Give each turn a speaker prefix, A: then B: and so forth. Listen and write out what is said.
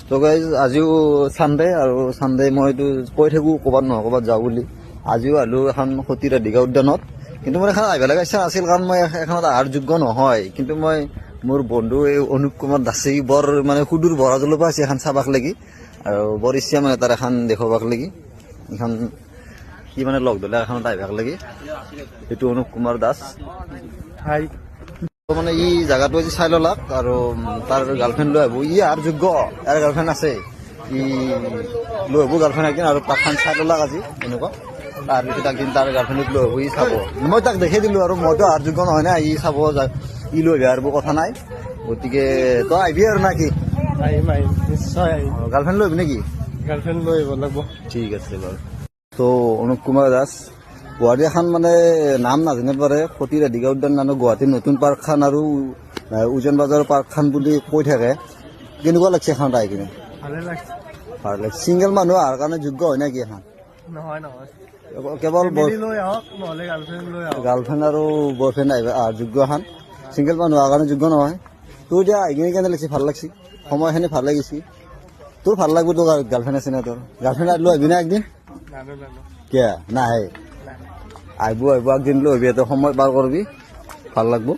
A: তো গাইজ আজিও চানডে আৰু চানডে মইতো কৈ থাকোঁ ক'ৰবাত নহয় ক'ৰবাত যাওঁ বুলি। আজিও আহিলোঁ এখন সতী ৰাধিকা উদ্যানত, কিন্তু মোৰ এখন আহিব লগা ইচ্ছা নাছিল কাৰণ মই এখনত অহাৰ যোগ্য নহয়। কিন্তু মই মোৰ বন্ধু এই অনুপ কুমাৰ দাসে বৰ মানে সুদূৰ বৰাজলৰ পৰা আছে এখন চাবাক লাগি, আৰু বৰ ইচ্ছা মানে তাৰ এখন দেখুৱাবাক লাগি। এখন সি মানে লগ ধৰিলে এখনত আহিবাক লাগি, এইটো অনুপ কুমাৰ দাস।
B: হাই
A: মানে ই জাগাটো আজি চাই ল'লাক আৰু তাৰ গাৰ্লফ্ৰেণ্ড লৈ আহিব। ই আৰু যোগ্য, ইয়াৰ গাৰ্লফ্ৰেণ্ড আছে, ই লৈ আহিব গাৰ্লফ্ৰেণ্ড একদিন আৰু তাকখন চাই ল'লাক আজি এনেকুৱা। তাৰপিছত একদিন তাৰ গাৰ্লফ্ৰেণ্ডক লৈ আহিব, ই চাব। মই তাক দেখাই দিলোঁ আৰু মইতো আৰু যোগ্য নহয় না, ই চাব ই লৈ আহিব আৰু কথা নাই। গতিকে তই আহিবি আৰু না কি?
B: আহিম নিশ্চয় আহিম।
A: গাৰ্লফ্ৰেণ্ড লৈ আহিবি নেকি?
B: গাৰ্লফ্ৰেণ্ড লৈ আহিব লাগিব।
A: ঠিক আছে বাৰু। তো অনুপ কুমাৰ দাস গুৱাহাটী এখন মানে নাম নাজানে পাৰে, সতী ৰাধিকা উদ্যান নানো গুৱাহাটীৰ নতুন পাৰ্কখন আৰু উজান বজাৰৰ পাৰ্কখন বুলি কৈ থাকে। কেনেকুৱা লাগিছে এখন আহি কিনে?
B: ভালে লাগছে।
A: ভাল লাগিছে। ছিংগল মানুহ অহাৰ কাৰণে যোগ্য হয় নেকি এখন?
B: নহয় নহয়,
A: কেৱল
B: লৈ আহক, নহ'লে গাৰ্লফ্ৰেণ্ড লৈ আহক।
A: গাৰ্লফ্ৰেণ্ড আৰু বয়ফ্ৰেণ্ড আহিব যোগ্য এখন, ছিংগল মানুহ অহাৰ কাৰণে যোগ্য নহয়। তোৰ এতিয়া আহি কিনে কেনে লাগিছে? ভাল লাগছে, সময়খিনি ভাল লাগিছে। তোৰ ভাল লাগিব, তোৰ গাৰ্লফ্ৰেণ্ড আছে না? তোৰ গাৰ্লফ্ৰেণ্ড লৈ আহিবি না একদিন?
B: জানো জানো
A: কিয় নাহে? আহিব একদিন লৈ আহিবি, সময় পাৰ কৰিবি, ভাল লাগিব।